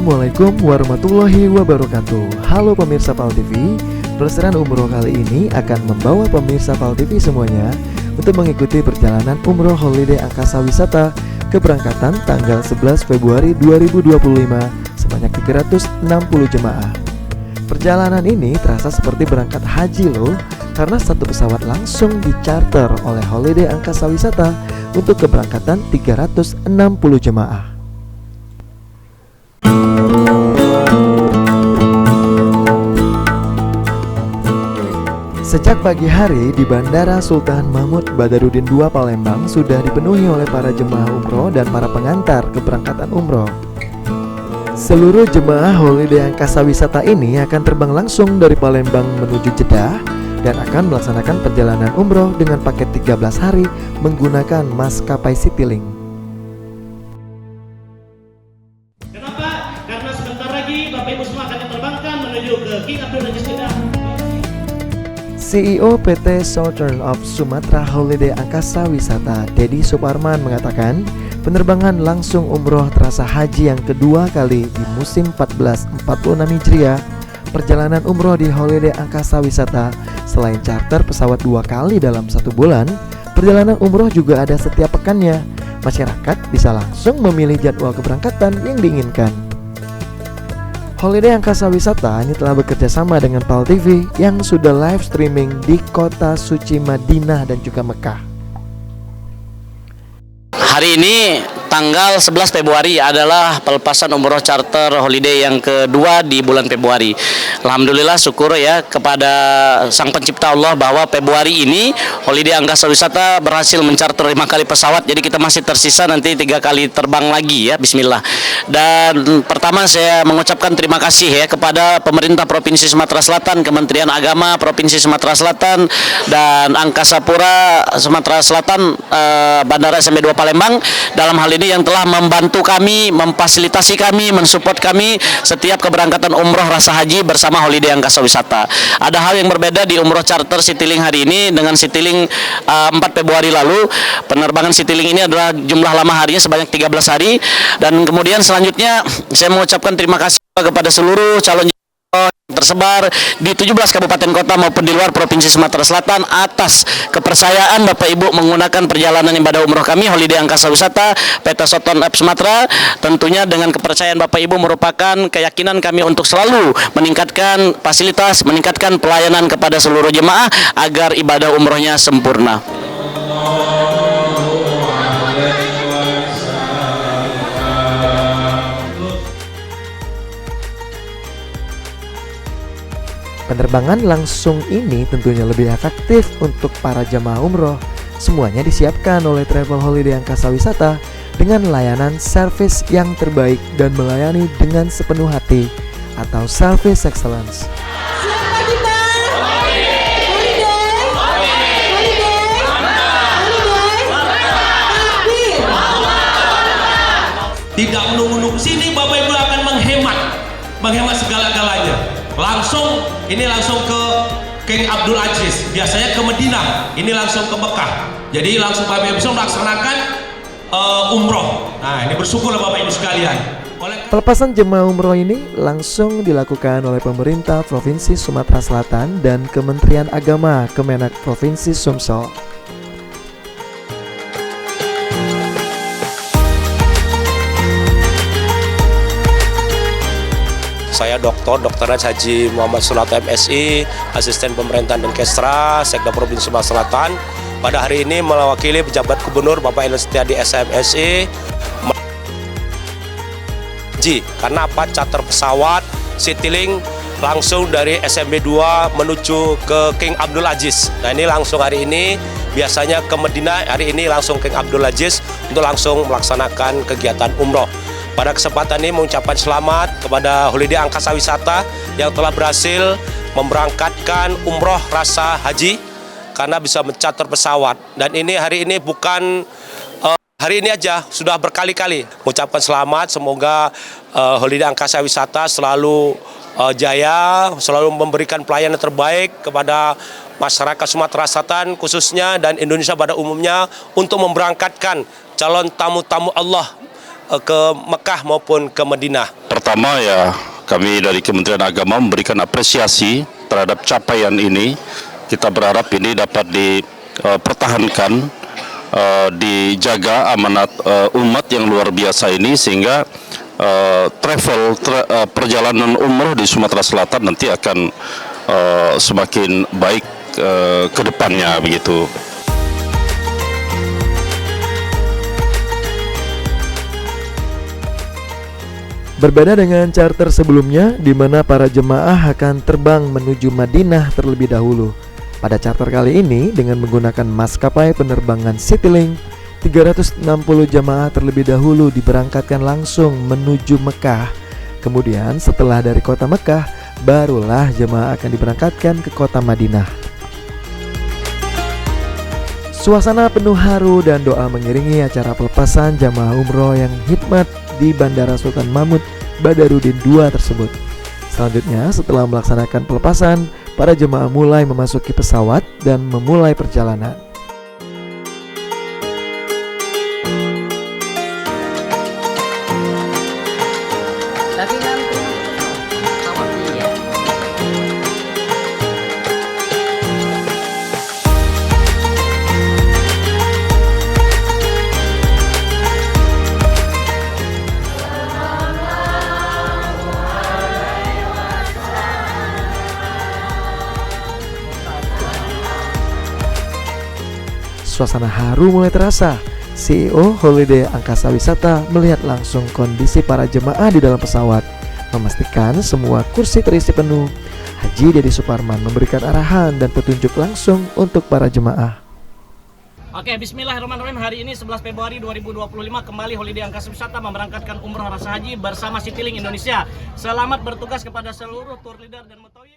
Assalamualaikum warahmatullahi wabarakatuh. Halo pemirsa PAL TV, pelesiran umroh kali ini akan membawa pemirsa PAL TV semuanya untuk mengikuti perjalanan umroh holiday angkasa wisata keberangkatan tanggal 11 Februari 2025 sebanyak 360 jemaah. Perjalanan ini terasa seperti berangkat haji loh, karena satu pesawat langsung dicharter oleh holiday angkasa wisata untuk keberangkatan 360 jemaah. Sejak pagi hari di Bandara Sultan Mahmud Badarudin II Palembang sudah dipenuhi oleh para jemaah umroh dan para pengantar keberangkatan umroh. Seluruh jemaah holiday angkasa wisata ini akan terbang langsung dari Palembang menuju Jeddah dan akan melaksanakan perjalanan umroh dengan paket 13 hari menggunakan maskapai Citylink. Kenapa? Karena sebentar lagi Bapak Ibu semua akan diterbangkan menuju ke King Abdul Aziz Jeddah. CEO PT Southern of Sumatra Holiday Angkasa Wisata Dedi Suparman mengatakan, penerbangan langsung umroh terasa haji yang kedua kali di musim 1446 Hijriah. Perjalanan umroh di holiday angkasa wisata selain charter pesawat 2 kali dalam 1 bulan, perjalanan umroh juga ada setiap pekannya. Masyarakat bisa langsung memilih jadwal keberangkatan yang diinginkan. Holiday Angkasa Wisata ini telah bekerja sama dengan PAL TV yang sudah live streaming di kota suci Madinah dan juga Mekah. Hari ini tanggal 11 Februari adalah pelepasan umroh charter holiday yang kedua di bulan Februari. Alhamdulillah, syukur ya kepada Sang Pencipta Allah bahwa Februari ini holiday angkasa wisata berhasil mencarter 5 kali pesawat. Jadi kita masih tersisa nanti 3 kali terbang lagi ya, bismillah. Dan pertama saya mengucapkan terima kasih ya kepada pemerintah Provinsi Sumatera Selatan, Kementerian Agama Provinsi Sumatera Selatan, dan Angkasa Pura Sumatera Selatan, Bandara SMB 2 Palembang dalam hal ini yang telah membantu kami, memfasilitasi kami, mensupport kami setiap keberangkatan umroh rasa haji bersama holiday angkasa wisata. Ada hal yang berbeda di umroh charter Citylink hari ini dengan Citylink 4 Februari lalu. Penerbangan Citylink ini adalah jumlah lama harinya sebanyak 13 hari. Dan kemudian selanjutnya saya mengucapkan terima kasih kepada seluruh calon tersebar di 17 kabupaten kota maupun di luar Provinsi Sumatera Selatan atas kepercayaan Bapak Ibu menggunakan perjalanan ibadah umroh kami holiday angkasa wisata PT Southern of Sumatra. Tentunya dengan kepercayaan Bapak Ibu merupakan keyakinan kami untuk selalu meningkatkan fasilitas, meningkatkan pelayanan kepada seluruh jemaah agar ibadah umrohnya sempurna. Penerbangan langsung ini tentunya lebih efektif untuk para jemaah umroh. Semuanya disiapkan oleh Travel Holiday Angkasa Wisata dengan layanan service yang terbaik dan melayani dengan sepenuh hati atau service excellence. Siapa kita? Tidak menunggu-nunggu sini, Bapak Ibu akan menghemat segala-galanya. Langsung ke King Abdul Aziz, biasanya ke Madinah, ini langsung ke Mekah. Jadi langsung Bapak Ibu melaksanakan umroh. Nah, ini bersyukurlah Bapak Ibu sekalian. Pelepasan jemaah umroh ini langsung dilakukan oleh pemerintah Provinsi Sumatera Selatan dan Kementerian Agama Kemenak Provinsi Sumsel. Saya Dr. Haji Muhammad Sunarto MSI, Asisten Pemerintahan dan Kesra, Sekda Provinsi Sumatera Selatan. Pada hari ini mewakili pejabat gubernur Bapak Elin Setiadi SMSI. Karena apa? Charter pesawat Citylink langsung dari SMB 2 menuju ke King Abdul Aziz. Nah, ini langsung hari ini, biasanya ke Madinah, hari ini langsung King Abdul Aziz untuk langsung melaksanakan kegiatan umroh. Pada kesempatan ini mengucapkan selamat kepada holiday angkasa wisata yang telah berhasil memberangkatkan umroh rasa haji karena bisa mencatat pesawat. Dan ini hari ini bukan hari ini aja, sudah berkali-kali. Mengucapkan selamat, semoga holiday angkasa wisata selalu jaya, selalu memberikan pelayanan terbaik kepada masyarakat Sumatera Selatan khususnya dan Indonesia pada umumnya untuk memberangkatkan calon tamu-tamu Allah ke Mekah maupun ke Madinah. pertama ya kami dari Kementerian Agama memberikan apresiasi terhadap capaian ini. Kita berharap ini dapat dipertahankan, dijaga amanat umat yang luar biasa ini sehingga perjalanan umroh di Sumatera Selatan nanti akan semakin baik ke depannya begitu. Berbeda dengan charter sebelumnya, di mana para jemaah akan terbang menuju Madinah terlebih dahulu. Pada charter kali ini, dengan menggunakan maskapai penerbangan Citylink, 360 jemaah terlebih dahulu diberangkatkan langsung menuju Mekah. Kemudian setelah dari kota Mekah, barulah jemaah akan diberangkatkan ke kota Madinah. Suasana penuh haru dan doa mengiringi acara pelepasan jamaah umroh yang hikmat di Bandara Sultan Mahmud Badarudin II tersebut. Selanjutnya, setelah melaksanakan pelepasan, para jemaah mulai memasuki pesawat dan memulai perjalanan. Suasana haru mulai terasa. CEO Holiday Angkasa Wisata melihat langsung kondisi para jemaah di dalam pesawat, memastikan semua kursi terisi penuh. Haji Dedi Suparman memberikan arahan dan petunjuk langsung untuk para jemaah. Oke, bismillahirrahmanirrahim. Hari ini 11 Februari 2025 kembali Holiday Angkasa Wisata memberangkatkan umroh rasa haji bersama Citylink Indonesia. Selamat bertugas kepada seluruh tour leader dan mutawif.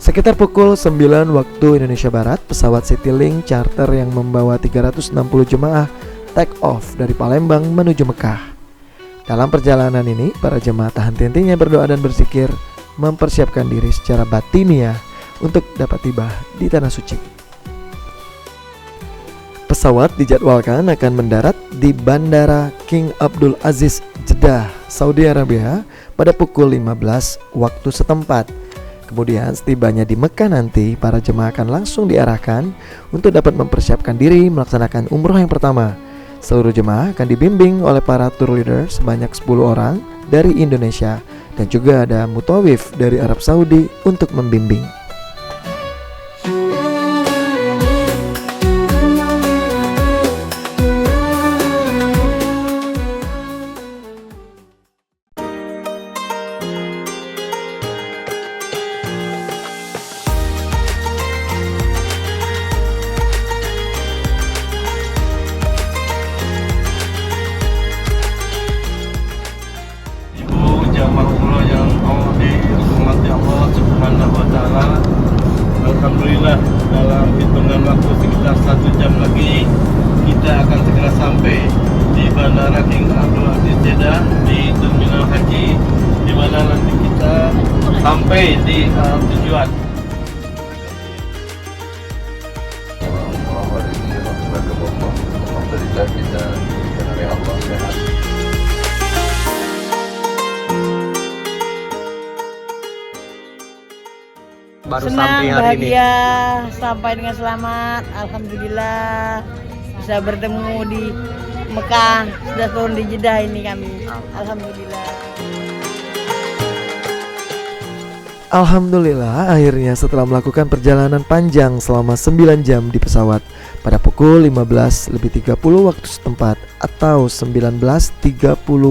Sekitar pukul 9 waktu Indonesia Barat, pesawat Citylink charter yang membawa 360 jemaah take off dari Palembang menuju Mekah. Dalam perjalanan ini, para jemaah tak henti-hentinya berdoa dan berzikir, mempersiapkan diri secara batiniah untuk dapat tiba di Tanah Suci. Pesawat dijadwalkan akan mendarat di Bandara King Abdul Aziz, Jeddah, Saudi Arabia pada pukul 15 waktu setempat. Kemudian setibanya di Mekah nanti, para jemaah akan langsung diarahkan untuk dapat mempersiapkan diri melaksanakan umroh yang pertama. Seluruh jemaah akan dibimbing oleh para tour leader sebanyak 10 orang dari Indonesia dan juga ada mutawif dari Arab Saudi untuk membimbing. Jamaah umroh yang dirahmati Allah Subhanahu wa taala. Alhamdulillah, dalam hitungan waktu sekitar 1 jam lagi kita akan segera sampai di Bandara King Abdul Aziz Jeddah di Terminal Haji, di mana nanti kita sampai di tujuan. Alhamdulillah kita diberikan oleh Allah sehat. Baru senang, bahagia sampai dengan selamat. Alhamdulillah bisa bertemu di Mekah, sudah turun di Jeddah ini kami. Alhamdulillah. Alhamdulillah, akhirnya setelah melakukan perjalanan panjang selama 9 jam di pesawat pada pukul 15.30 waktu setempat atau 19.30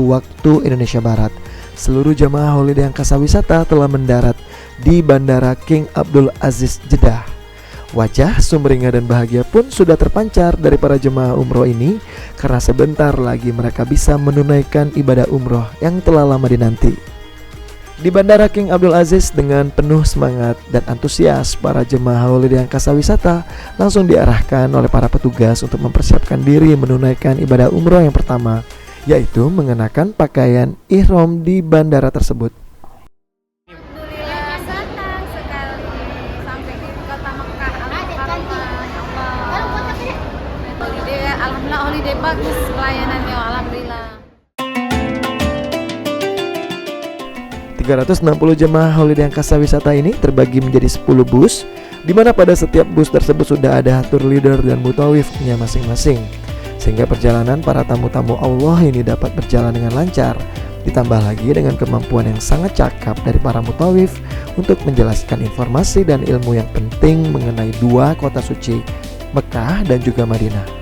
waktu Indonesia Barat, seluruh jemaah Holiday Angkasa Wisata telah mendarat di Bandara King Abdul Aziz Jeddah. Wajah sumringah dan bahagia pun sudah terpancar dari para jemaah umroh ini karena sebentar lagi mereka bisa menunaikan ibadah umroh yang telah lama dinanti. Di Bandara King Abdul Aziz dengan penuh semangat dan antusias, para jemaah Holiday Angkasa Wisata langsung diarahkan oleh para petugas untuk mempersiapkan diri menunaikan ibadah umroh yang pertama, yaitu mengenakan pakaian ihram di bandara tersebut. Alhamdulillah senang sekali sampai di kota Mekah. Alhamdulillah holiday bagus pelayanannya, alhamdulillah. 360 jemaah Holiday Angkasa Wisata ini terbagi menjadi 10 bus, di mana pada setiap bus tersebut sudah ada tour leader dan mutawifnya masing-masing, sehingga perjalanan para tamu-tamu Allah ini dapat berjalan dengan lancar. Ditambah lagi dengan kemampuan yang sangat cakap dari para mutawif untuk menjelaskan informasi dan ilmu yang penting mengenai dua kota suci, Mekah dan juga Madinah.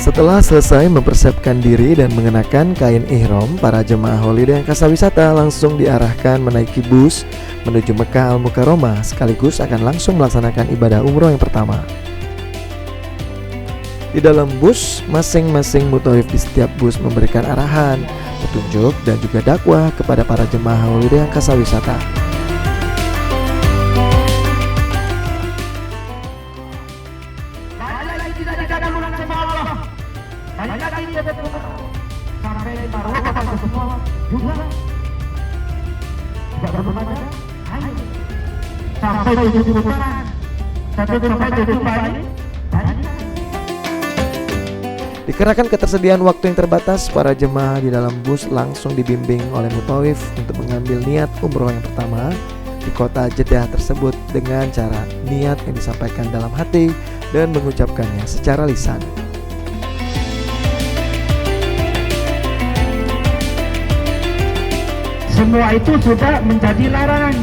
Setelah selesai mempersiapkan diri dan mengenakan kain ihram, para jemaah Holiday Angkasa Wisata langsung diarahkan menaiki bus menuju Mekah Al-Mukarramah, sekaligus akan langsung melaksanakan ibadah umroh yang pertama. Di dalam bus, masing-masing mutawif di setiap bus memberikan arahan, petunjuk, dan juga dakwah kepada para jemaah Holiday Angkasa Wisata. Dikarenakan ketersediaan waktu yang terbatas, para jemaah di dalam bus langsung dibimbing oleh mutawif untuk mengambil niat umroh yang pertama di kota Jeddah tersebut dengan cara niat yang disampaikan dalam hati dan mengucapkannya secara lisan. Semua itu sudah menjadi larangan.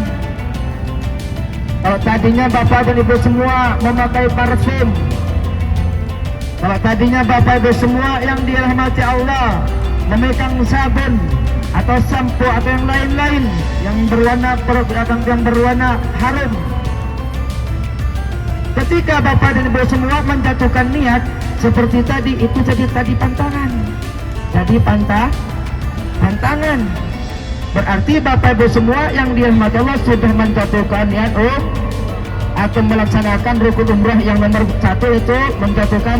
Kalau tadinya Bapak dan Ibu semua memakai parfum, kalau tadinya Bapak Ibu semua yang dirahmati Allah memegang sabun atau sampo atau yang lain-lain yang berwarna harum, ketika Bapak dan Ibu semua menjatuhkan niat seperti tadi, itu jadi tadi pantangan. Jadi pantangan. Berarti Bapak Ibu semua yang dirahmati Allah sudah menjatuhkan niat atau melaksanakan rukun umrah yang nomor 1, itu menjatuhkan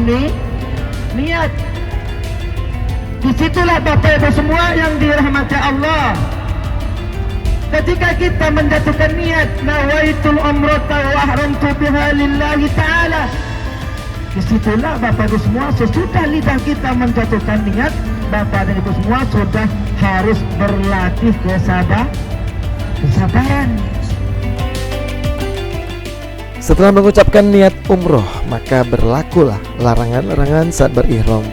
niat. Disitulah Bapak Ibu semua yang dirahmati Allah, ketika kita menjatuhkan niat nawaitul umrata wa ahramtu biha lillahi ta'ala, disitulah Bapak Ibu semua sesudah lidah kita menjatuhkan niat, Bapak dan Ibu semua sudah harus berlatih kesabaran. Setelah mengucapkan niat umroh, maka berlakulah larangan-larangan saat berihram.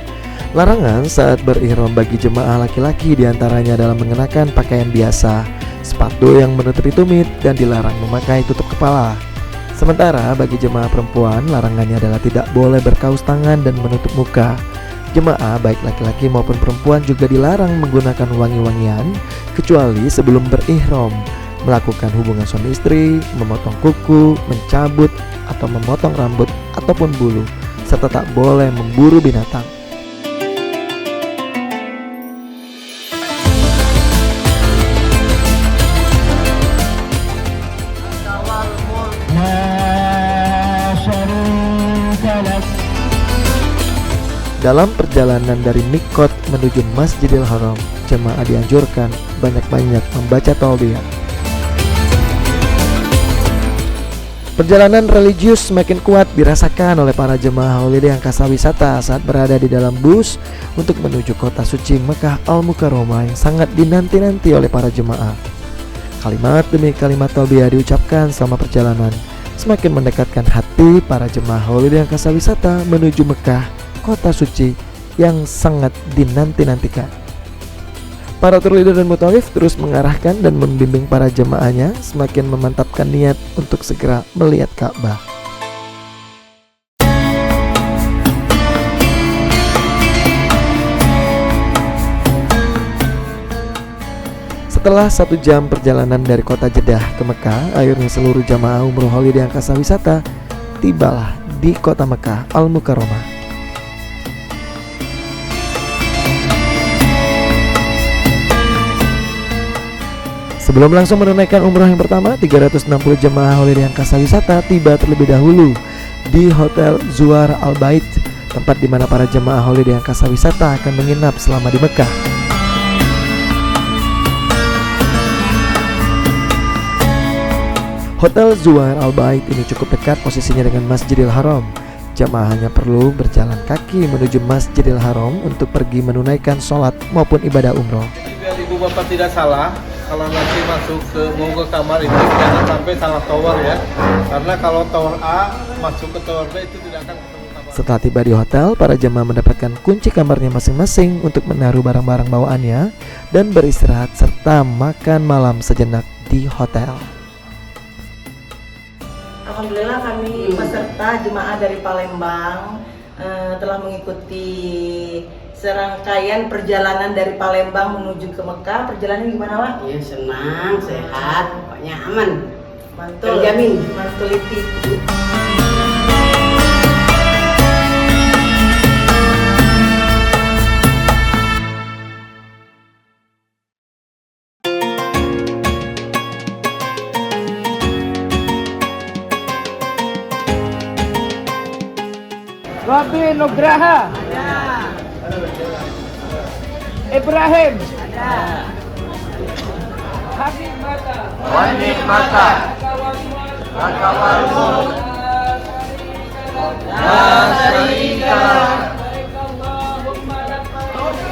Larangan saat berihram bagi jemaah laki-laki diantaranya adalah mengenakan pakaian biasa, sepatu yang menutupi tumit, dan dilarang memakai tutup kepala. Sementara bagi jemaah perempuan, larangannya adalah tidak boleh berkaus tangan dan menutup muka. Jemaah baik laki-laki maupun perempuan juga dilarang menggunakan wangi-wangian kecuali sebelum berihram, melakukan hubungan suami istri, memotong kuku, mencabut atau memotong rambut ataupun bulu, serta tak boleh memburu binatang. Dalam perjalanan dari Mikot menuju Masjidil Haram, jemaah dianjurkan banyak-banyak membaca talbiyah. Perjalanan religius semakin kuat dirasakan oleh para jemaah Holiday Angkasa Wisata saat berada di dalam bus untuk menuju kota suci Mekah Al-Mukarramah yang sangat dinanti-nanti oleh para jemaah. Kalimat demi kalimat talbiyah diucapkan selama perjalanan, semakin mendekatkan hati para jemaah Holiday Angkasa Wisata menuju Mekah, kota suci yang sangat dinanti-nantikan. Para tour leader dan mutawif terus mengarahkan dan membimbing para jemaahnya semakin memantapkan niat untuk segera melihat Ka'bah. Setelah 1 jam perjalanan dari kota Jeddah ke Mekah, akhirnya seluruh jamaah umroh holiday angkasa wisata tibalah di kota Mekah Al-Mukarramah. Sebelum langsung menunaikan umroh yang pertama, 360 jemaah holiday angkasa wisata tiba terlebih dahulu di Hotel Zuar Al-Bait, tempat di mana para jemaah holiday angkasa wisata akan menginap selama di Mekah. Hotel Zuar Al-Bait ini cukup dekat posisinya dengan Masjidil Haram. Jamaah hanya perlu berjalan kaki menuju Masjidil Haram untuk pergi menunaikan sholat maupun ibadah umroh. Biar ibu bapak tidak salah, kalau nanti masuk mau ke kamar itu jangan sampai salah tower ya. Karena kalau tower A masuk ke tower B itu tidak akan ketemu kamar. Setelah tiba di hotel, para jemaah mendapatkan kunci kamarnya masing-masing untuk menaruh barang-barang bawaannya dan beristirahat serta makan malam sejenak di hotel. Alhamdulillah kami peserta jemaah dari Palembang telah mengikuti serangkaian perjalanan dari Palembang menuju ke Mekah. Perjalanan gimana, Pak? Ya, senang, sehat, pokoknya aman. Mantul, terjamin. mantuliti. Robi Nugraha. Ibrahim. Habib Mata. Habib Mata. Lakawalmu. La syarika.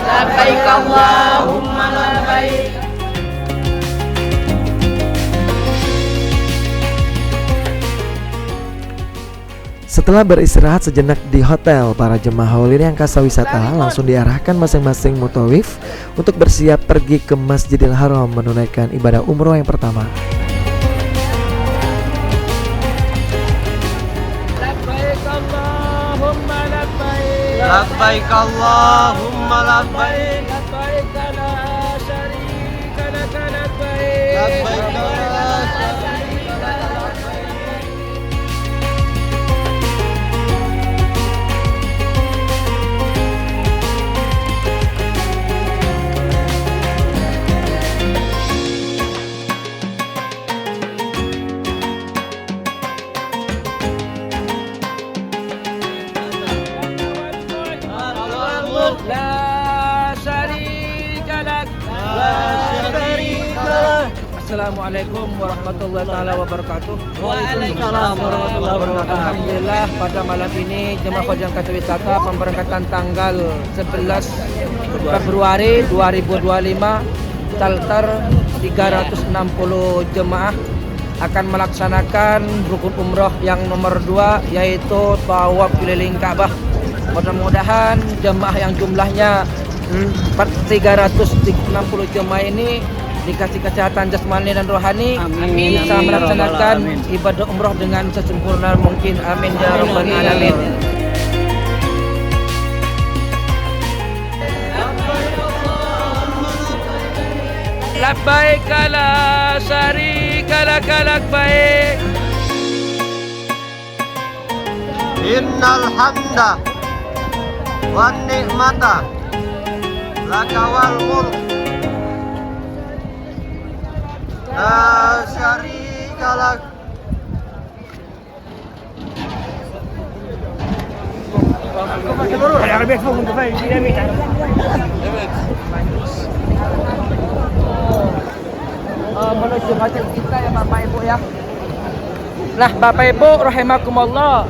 Labbaik Allahumma labbaik. Setelah beristirahat sejenak di hotel, para jemaah holiday angkasa wisata langsung diarahkan masing-masing mutawif untuk bersiap pergi ke Masjidil Haram menunaikan ibadah umroh yang pertama. Labbaik Allahumma labbaik. Labbaik Allahumma labbaik. Labbaik la syarika lak labbaik. Labbaik la Assalamualaikum warahmatullahi taala wabarakatuh. Waalaikumsalam warahmatullahi wabarakatuh. Alhamdulillah pada malam ini jemaah Haji Angkasa Wisata pemberangkatan tanggal 11 Februari 2025 Charter 360 jemaah akan melaksanakan rukun umroh yang nomor 2 yaitu tawaf keliling Ka'bah. Mudah-mudahan jemaah yang jumlahnya 360 jemaah ini dikasih kesehatan jasmani dan rohani, bisa melaksanakan ibadah umroh dengan sesempurna mungkin. Amin ya rabbal alamin. Labbaik la syarika lak labbaik. Innal hamda wan ni'mata laka wal mulk la syarika lak. Menuju hotel kita ya Bapak Ibu ya. Nah Bapak Ibu rahimakumullah,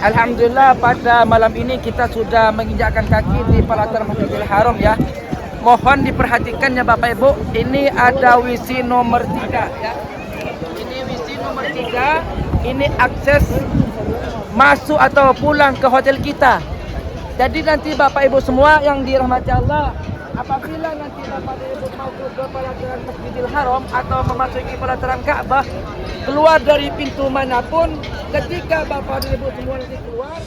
alhamdulillah pada malam ini kita sudah menginjakkan kaki di pelataran Masjidil Haram ya. Mohon diperhatikan ya Bapak Ibu, ini ada WC nomor 3 ya. Ini WC nomor 3, ini akses masuk atau pulang ke hotel kita. Jadi nanti Bapak Ibu semua yang dirahmati Allah, apabila nanti Bapak Ibu mau ke pelataran Masjidil Haram atau memasuki pelataran Ka'bah, keluar dari pintu manapun, ketika Bapak Ibu semua nanti keluar,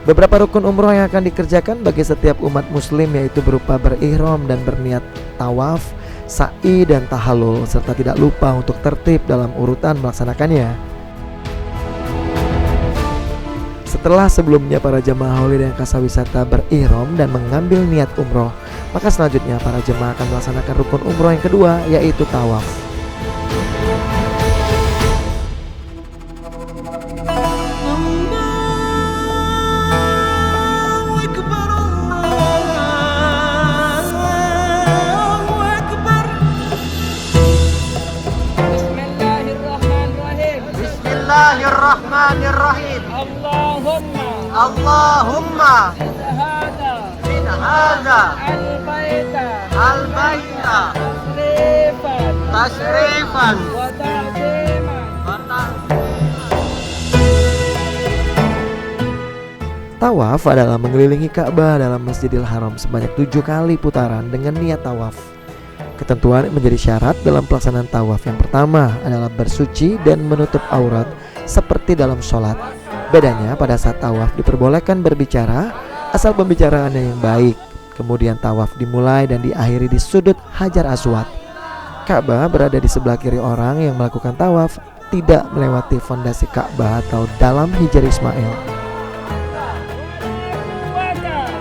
Beberapa rukun umroh yang akan dikerjakan bagi setiap umat muslim yaitu berupa berihram dan berniat tawaf, sa'i dan tahallul, serta tidak lupa untuk tertib dalam urutan melaksanakannya. Setelah sebelumnya para jemaah Holiday Angkasa Wisata berihram dan mengambil niat umroh, maka selanjutnya para jemaah akan melaksanakan rukun umroh yang kedua yaitu tawaf. Bismillahirrahmanirrahim. Allahumma min hadha al-baita tasrifan wa ta'ziman. Tawaf adalah mengelilingi Ka'bah dalam Masjidil Haram sebanyak 7 kali putaran dengan niat tawaf. Ketentuan menjadi syarat dalam pelaksanaan tawaf. Yang pertama adalah bersuci dan menutup aurat seperti dalam sholat. Bedanya pada saat tawaf diperbolehkan berbicara asal pembicaraannya yang baik. Kemudian tawaf dimulai dan diakhiri di sudut Hajar Aswad. Ka'bah berada di sebelah kiri orang yang melakukan tawaf, tidak melewati fondasi Ka'bah atau dalam Hijar Ismail.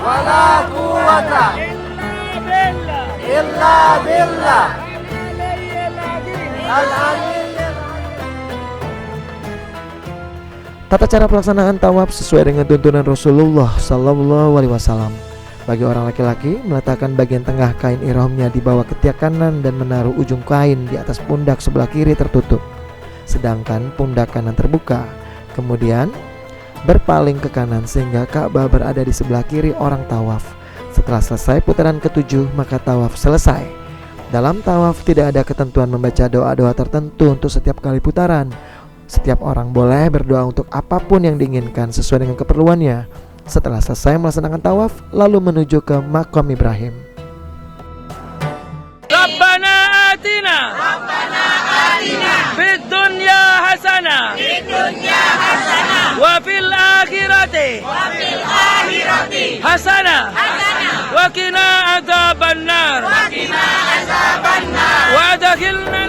Wala quwwata illa billah Tata cara pelaksanaan tawaf sesuai dengan tuntunan Rasulullah Sallallahu Alaihi Wasallam. Bagi orang laki-laki, meletakkan bagian tengah kain ihramnya di bawah ketiak kanan dan menaruh ujung kain di atas pundak sebelah kiri tertutup, sedangkan pundak kanan terbuka. Kemudian berpaling ke kanan sehingga Ka'bah berada di sebelah kiri orang tawaf. Setelah selesai putaran ke-7, maka tawaf selesai. Dalam tawaf tidak ada ketentuan membaca doa-doa tertentu untuk setiap kali putaran. Setiap orang boleh berdoa untuk apapun yang diinginkan sesuai dengan keperluannya. Setelah selesai melaksanakan tawaf, lalu menuju ke Maqam Ibrahim. Rabbana atina fid dunya hasanah wa fil akhirati hasanah wa qina adzabannar wa adkhilna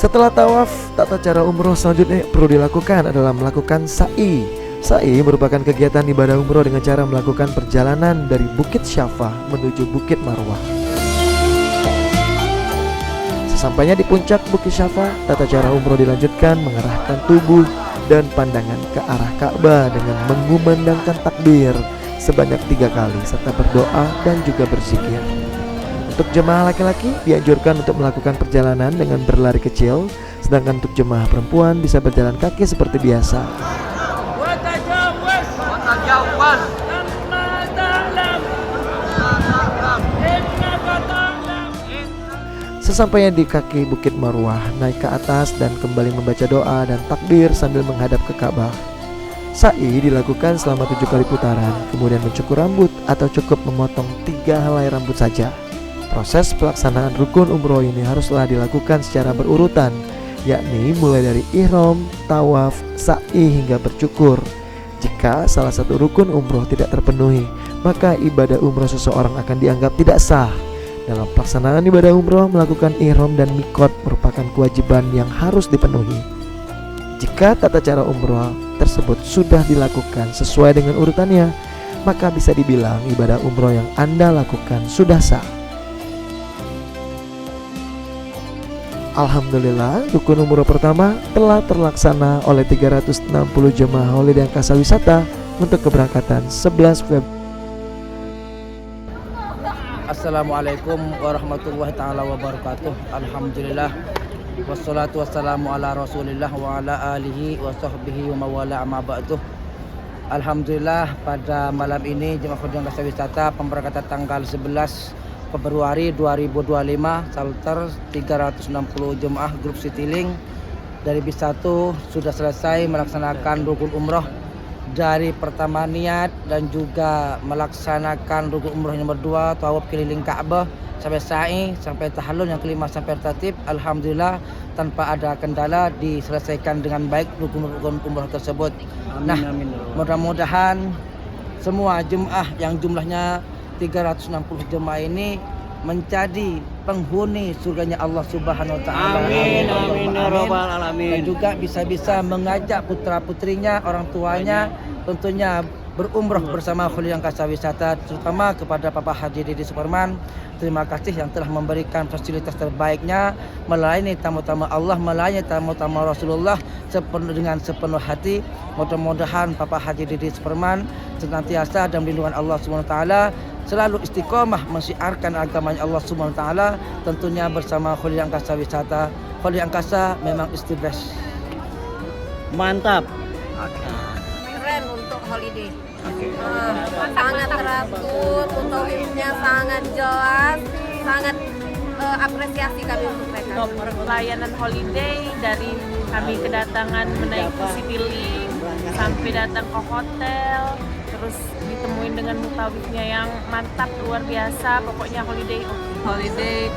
Setelah tawaf, tata cara umroh selanjutnya perlu dilakukan adalah melakukan sa'i. Sa'i merupakan kegiatan ibadah umroh dengan cara melakukan perjalanan dari Bukit Syafa menuju Bukit Marwah. Sesampainya di puncak Bukit Syafa, tata cara umroh dilanjutkan mengarahkan tubuh dan pandangan ke arah Ka'bah dengan mengumandangkan takbir sebanyak 3 kali serta berdoa dan juga berzikir. Untuk jemaah laki-laki dianjurkan untuk melakukan perjalanan dengan berlari kecil, sedangkan untuk jemaah perempuan bisa berjalan kaki seperti biasa. Sesampainya di kaki Bukit Marwah, naik ke atas dan kembali membaca doa dan takbir sambil menghadap ke Ka'bah. Sa'i dilakukan selama 7 kali putaran, kemudian mencukur rambut atau cukup memotong 3 helai rambut saja. Proses pelaksanaan rukun umroh ini haruslah dilakukan secara berurutan, yakni mulai dari ihram, tawaf, sa'i hingga bercukur. Jika salah satu rukun umroh tidak terpenuhi, maka ibadah umroh seseorang akan dianggap tidak sah. Dalam pelaksanaan ibadah umroh, melakukan ihram dan mikot merupakan kewajiban yang harus dipenuhi. Jika tata cara umroh tersebut sudah dilakukan sesuai dengan urutannya, maka bisa dibilang ibadah umroh yang Anda lakukan sudah sah. Alhamdulillah, rukun umroh pertama telah terlaksana oleh 360 jemaah Holiday Angkasa Wisata untuk keberangkatan 11 Februari. Assalamualaikum warahmatullahi ta'ala wabarakatuh. Alhamdulillah, wassalatu wassalamu ala rasulillah wa ala alihi wa sahbihi wa mawala amma ba'du. Alhamdulillah, pada malam ini Jemaah Holiday Angkasa Wisata pemberangkatan tanggal 11 Februari 2025 Salter 360 jemaah grup Citylink dari bis 1 sudah selesai melaksanakan rukun umroh dari pertama niat dan juga melaksanakan rukun umroh nomor 2 tawaf keliling Ka'bah sampai sa'i sampai tahallul yang kelima sampai tertib. Alhamdulillah tanpa ada kendala diselesaikan dengan baik rukun umroh tersebut. Nah, mudah-mudahan semua jemaah yang jumlahnya 360 jemaah ini menjadi penghuni surganya Allah Subhanahu wa taala. Amin amin ya rabbal alamin. Dan juga bisa-bisa mengajak putra-putrinya, orang tuanya tentunya berumrah bersama Holiday Angkasa Wisata, terutama kepada Bapak Haji Didi Superman. Terima kasih yang telah memberikan fasilitas terbaiknya, melayani tamu-tamu Allah, melayani tamu-tamu Rasulullah dengan sepenuh hati. Mudah-mudahan Bapak Haji Didi Superman senantiasa dalam lindungan Allah Subhanahu wa taala, selalu istiqomah mensiarkan agamanya Allah Subhanahu wa taala, tentunya bersama Holiday Angkasa Wisata. Holiday Angkasa memang istibas. Mantap. Keren untuk holiday. Sangat teratur, mutawifnya sangat jelas, sangat apresiasi kami untuk mereka. Layanan holiday dari kami kedatangan menaiki Citylink sampai datang ke hotel, terus ditemuin dengan mutawifnya yang mantap, luar biasa. Pokoknya holiday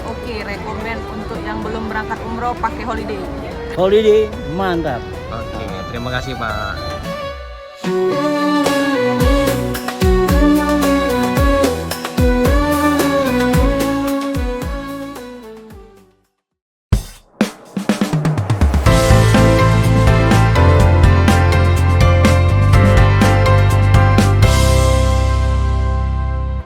oke, rekomen untuk yang belum berangkat umroh pakai holiday. Holiday mantap. Oke, terima kasih Pak.